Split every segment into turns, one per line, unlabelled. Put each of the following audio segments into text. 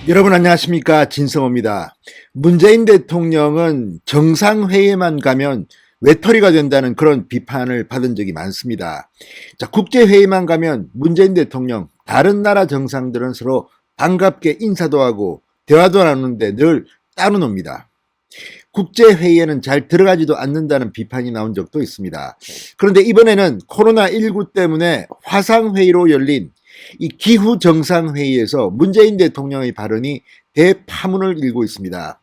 여러분 안녕하십니까, 진성호입니다. 문재인 대통령은 정상회의만 가면 외톨이가 된다는 그런 비판을 받은 적이 많습니다. 자, 국제회의만 가면 문재인 대통령, 다른 나라 정상들은 서로 반갑게 인사도 하고 대화도 나누는데 늘 따로놉니다. 국제회의에는 잘 들어가지도 않는다는 비판이 나온 적도 있습니다. 그런데 이번에는 코로나19 때문에 화상회의로 열린 이 기후 정상회의에서 문재인 대통령의 발언이 대파문을 일고 있습니다.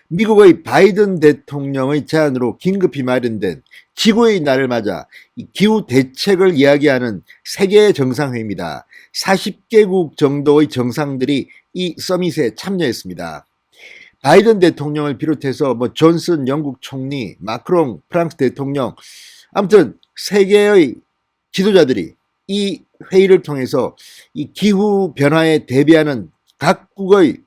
미국의 바이든 대통령의 제안으로 긴급히 마련된 지구의 날을 맞아 기후 대책을 이야기하는 세계 정상회의입니다. 40개국 정도의 정상들이 이 서밋에 참여했습니다. 바이든 대통령을 비롯해서 존슨 영국 총리, 마크롱 프랑스 대통령, 아무튼 세계의 지도자들이 이 회의를 통해서 이 기후 변화에 대비하는 각국의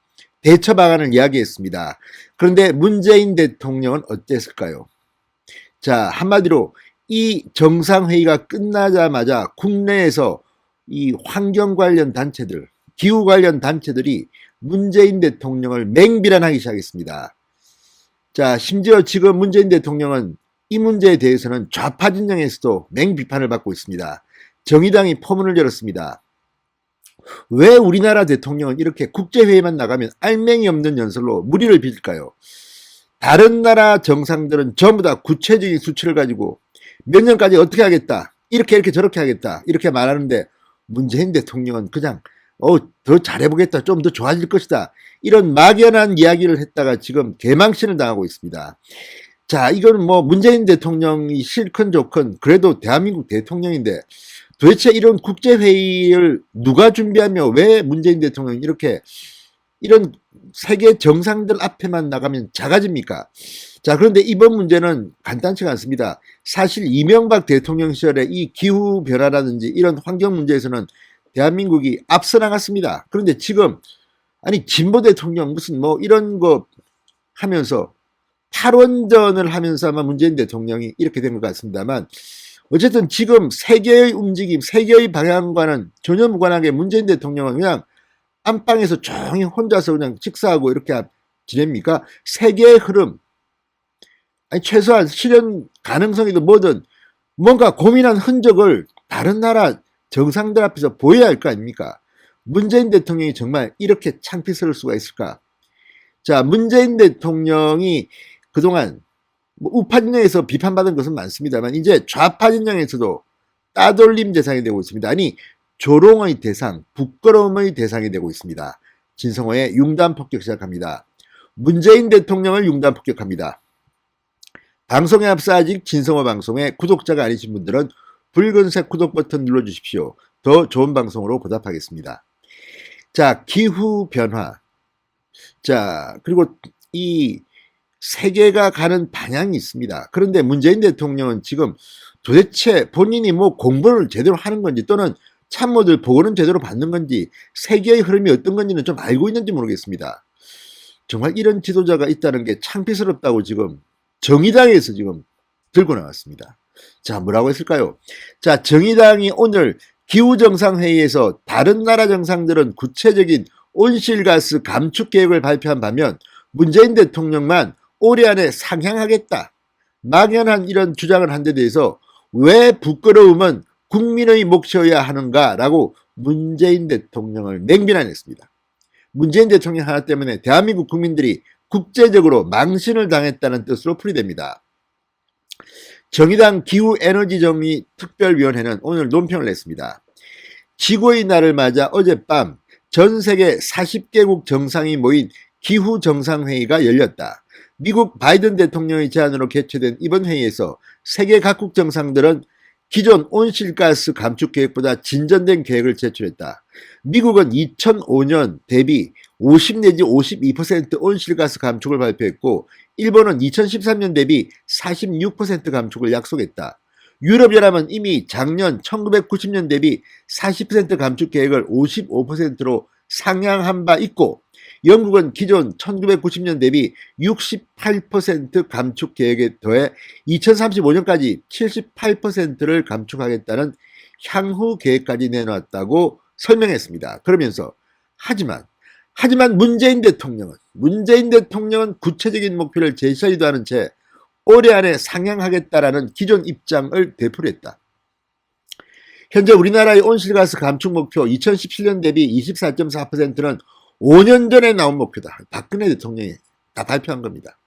대처 방안을 이야기했습니다. 그런데 문재인 대통령은 어땠을까요? 자, 한마디로 이 정상회의가 끝나자마자 국내에서 이 환경 관련 단체들, 기후 관련 단체들이 문재인 대통령을 맹비난하기 시작했습니다. 자, 심지어 지금 문재인 대통령은 이 문제에 대해서는 좌파 진영에서도 맹비판을 받고 있습니다. 정의당이 포문을 열었습니다. 왜 우리나라 대통령은 이렇게 국제회의만 나가면 알맹이 없는 연설로 무리를 빚을까요? 다른 나라 정상들은 전부 다 구체적인 수치를 가지고 몇 년까지 어떻게 하겠다, 이렇게 저렇게 하겠다, 이렇게 말하는데 문재인 대통령은 그냥 더 잘해보겠다, 좀 더 좋아질 것이다, 이런 막연한 이야기를 했다가 지금 개망신을 당하고 있습니다. 자, 이건 문재인 대통령이 싫건 좋건 그래도 대한민국 대통령인데 도대체 이런 국제회의를 누가 준비하며 왜 문재인 대통령이 이런 세계 정상들 앞에만 나가면 작아집니까? 자, 그런데 이번 문제는 간단치가 않습니다. 사실 이명박 대통령 시절에 이 기후변화라든지 이런 환경 문제에서는 대한민국이 앞서 나갔습니다. 그런데 지금 진보 대통령 무슨 이런 거 하면서 탈원전을 하면서 아마 문재인 대통령이 이렇게 된 것 같습니다만, 어쨌든 지금 세계의 움직임, 세계의 방향과는 전혀 무관하게 문재인 대통령은 그냥 안방에서 조용히 혼자서 그냥 식사하고 이렇게 지냅니까? 세계의 흐름, 최소한 실현 가능성이든 뭐든 뭔가 고민한 흔적을 다른 나라 정상들 앞에서 보여야 할 거 아닙니까? 문재인 대통령이 정말 이렇게 창피스러울 수가 있을까? 자, 문재인 대통령이 그동안 우파 진영에서 비판받은 것은 많습니다만 이제 좌파 진영에서도 따돌림 대상이 되고 있습니다. 조롱의 대상, 부끄러움의 대상이 되고 있습니다. 진성호의 융단 폭격 시작합니다. 문재인 대통령을 융단 폭격합니다. 방송에 앞서 아직 진성호 방송에 구독자가 아니신 분들은 붉은색 구독 버튼 눌러주십시오. 더 좋은 방송으로 보답하겠습니다. 자, 기후변화. 자, 그리고 이 세계가 가는 방향이 있습니다. 그런데 문재인 대통령은 지금 도대체 본인이 공부를 제대로 하는 건지 또는 참모들 보고는 제대로 받는 건지 세계의 흐름이 어떤 건지는 좀 알고 있는지 모르겠습니다. 정말 이런 지도자가 있다는 게 창피스럽다고 지금 정의당에서 지금 들고 나왔습니다. 자, 뭐라고 했을까요? 자, 정의당이 오늘 기후정상회의에서 다른 나라 정상들은 구체적인 온실가스 감축 계획을 발표한 반면 문재인 대통령만 올해 안에 상향하겠다, 막연한 이런 주장을 한 데 대해서 왜 부끄러움은 국민의 몫이어야 하는가라고 문재인 대통령을 맹비난했습니다. 문재인 대통령 하나 때문에 대한민국 국민들이 국제적으로 망신을 당했다는 뜻으로 풀이됩니다. 정의당 기후에너지정의 특별위원회는 오늘 논평을 냈습니다. 지구의 날을 맞아 어젯밤 전 세계 40개국 정상이 모인 기후정상회의가 열렸다. 미국 바이든 대통령의 제안으로 개최된 이번 회의에서 세계 각국 정상들은 기존 온실가스 감축 계획보다 진전된 계획을 제출했다. 미국은 2005년 대비 50 내지 52% 온실가스 감축을 발표했고 일본은 2013년 대비 46% 감축을 약속했다. 유럽연합은 이미 작년 1990년 대비 40% 감축 계획을 55%로 상향한 바 있고 영국은 기존 1990년 대비 68% 감축 계획에 더해 2035년까지 78%를 감축하겠다는 향후 계획까지 내놓았다고 설명했습니다. 그러면서 하지만 하지만 문재인 대통령은 구체적인 목표를 제시하지도 않은 채 올해 안에 상향하겠다라는 기존 입장을 되풀이했다. 현재 우리나라의 온실가스 감축 목표 2017년 대비 24.4%는 5년 전에 나온 목표다. 박근혜 대통령이 다 발표한 겁니다.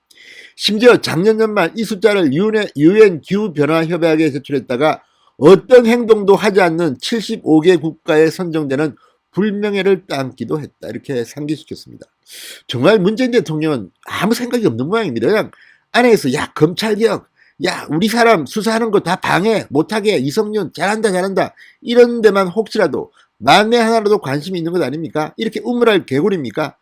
심지어 작년 연말 이 숫자를 유엔 기후변화협약에 제출했다가 어떤 행동도 하지 않는 75개 국가에 선정되는 불명예를 따기도 했다. 이렇게 상기시켰습니다. 정말 문재인 대통령은 아무 생각이 없는 모양입니다. 그냥 안에서 야 검찰개혁, 야 우리 사람 수사하는 거 다 방해 못하게 이성윤 잘한다 이런 데만 혹시라도 만에 하나라도 관심이 있는 것 아닙니까? 이렇게 우물할 개구리입니까?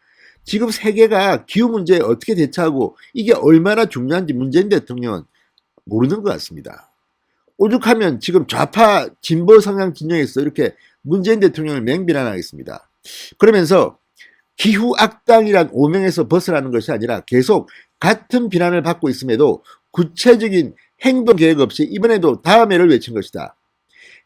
지금 세계가 기후 문제에 어떻게 대처하고 이게 얼마나 중요한지 문재인 대통령은 모르는 것 같습니다. 오죽하면 지금 좌파 진보 성향 진영에서 이렇게 문재인 대통령을 맹비난하겠습니다. 그러면서 기후 악당이란 오명에서 벗어나는 것이 아니라 계속 같은 비난을 받고 있음에도 구체적인 행동 계획 없이 이번에도 다음 해를 외친 것이다.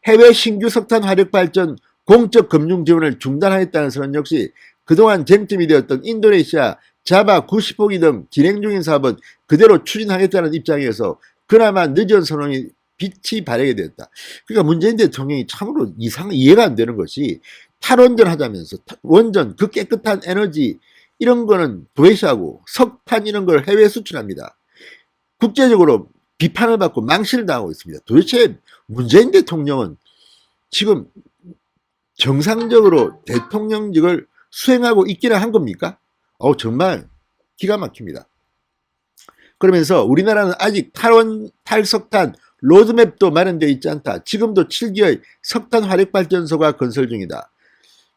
해외 신규 석탄 화력 발전 공적 금융 지원을 중단하였다는 선언 역시 그동안 쟁점이 되었던 인도네시아 자바 90호기 등 진행 중인 사업은 그대로 추진하겠다는 입장이어서 그나마 늦은 선언이 빛이 발하게 되었다. 그러니까 문재인 대통령이 참으로 이해가 안 되는 것이 탈원전 하자면서 원전 그 깨끗한 에너지 이런 거는 도외시하고 석탄 이런 걸 해외 수출합니다. 국제적으로 비판을 받고 망신을 당하고 있습니다. 도대체 문재인 대통령은 지금 정상적으로 대통령직을 수행하고 있기는 한 겁니까? 정말 기가 막힙니다. 그러면서 우리나라는 아직 탈석탄 로드맵도 마련되어 있지 않다. 지금도 7기의 석탄 화력발전소가 건설 중이다.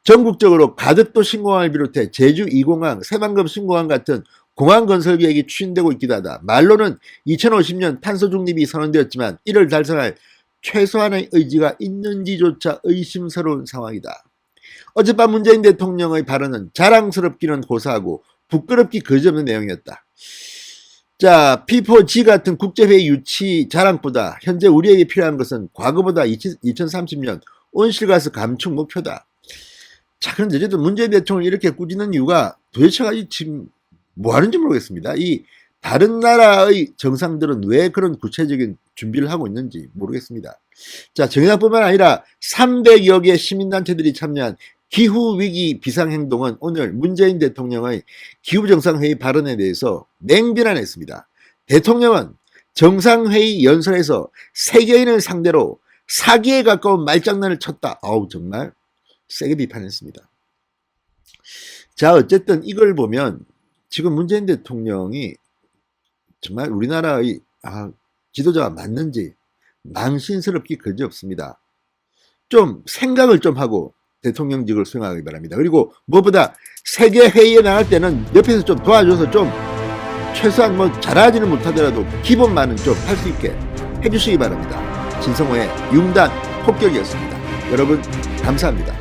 전국적으로 가덕도 신공항을 비롯해 제주 2공항, 새만금 신공항 같은 공항 건설 계획이 추진되고 있기도 하다. 말로는 2050년 탄소 중립이 선언되었지만 이를 달성할 최소한의 의지가 있는지조차 의심스러운 상황이다. 어젯밤 문재인 대통령의 발언은 자랑스럽기는 고사하고 부끄럽기 그지없는 내용이었다. 자, P4G 같은 국제회의 유치 자랑보다 현재 우리에게 필요한 것은 과거보다 2030년 온실가스 감축 목표다. 자, 그런데 어쨌든 문재인 대통령이 이렇게 꾸짖는 이유가 도대체가 지금 뭐 하는지 모르겠습니다. 이 다른 나라의 정상들은 왜 그런 구체적인 준비를 하고 있는지 모르겠습니다. 자, 정의당뿐만 아니라 300여 개 시민단체들이 참여한 기후위기 비상행동은 오늘 문재인 대통령의 기후정상회의 발언에 대해서 맹비난했습니다. 대통령은 정상회의 연설에서 세계인을 상대로 사기에 가까운 말장난을 쳤다. 정말 세게 비판했습니다. 자, 어쨌든 이걸 보면 지금 문재인 대통령이 정말 우리나라의 지도자가 맞는지 망신스럽기 그지없습니다. 좀 생각을 좀 하고 대통령직을 수행하기 바랍니다. 그리고 무엇보다 세계 회의에 나갈 때는 옆에서 좀 도와줘서 좀 최소한 잘하지는 못하더라도 기본만은 좀 할 수 있게 해주시기 바랍니다. 진성호의 융단 폭격이었습니다. 여러분 감사합니다.